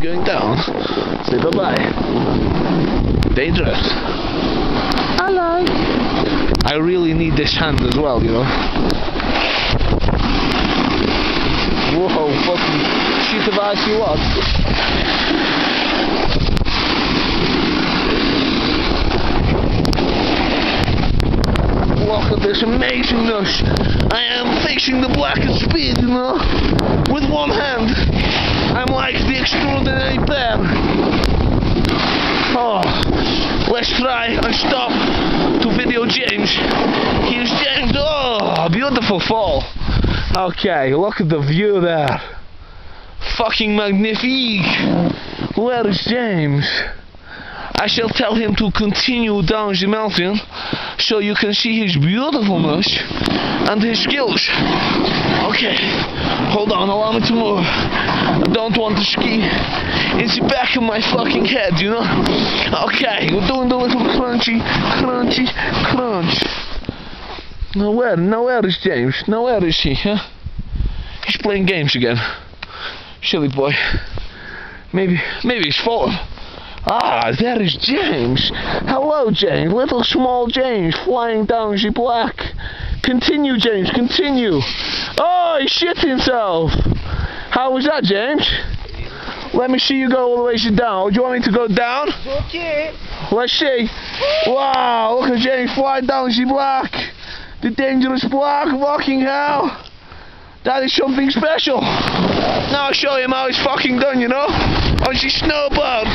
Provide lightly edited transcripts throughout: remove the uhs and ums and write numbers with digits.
going down. Say bye-bye. Dangerous. Hello. I really need this hand as well, you know. Whoa, fucking sheet of ice you what? Look at this amazingness. I am facing the blackest speed, you know. With one hand. I'm like the extraordinary bear. Oh, let's try and stop to video James. Here's James. Oh, beautiful fall. Okay, look at the view there. Fucking magnifique. Where is James? I shall tell him to continue down the mountain so you can see his beautifulness and his skills. Okay, hold on, allow me to move. I don't want to ski. It's the back of my fucking head, you know? Okay, we're doing the little crunchy, crunch. Nowhere is James? Nowhere is he, huh? He's playing games again. Silly boy. Maybe he's fallen. Ah, there is James. Hello, James. Little small James flying down the black. Continue, James, continue. Oh, he shit himself. How was that, James? Let me see you go all the way down. Do you want me to go down? Okay. Let's see. Wow, look at James fly down the black. The dangerous black, fucking hell. That is something special. Now I'll show him how it's fucking done, you know? On the snowboard.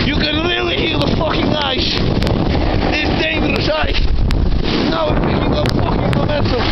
You can really hear the fucking ice. It's dangerous ice. Now we're picking up fucking momentum.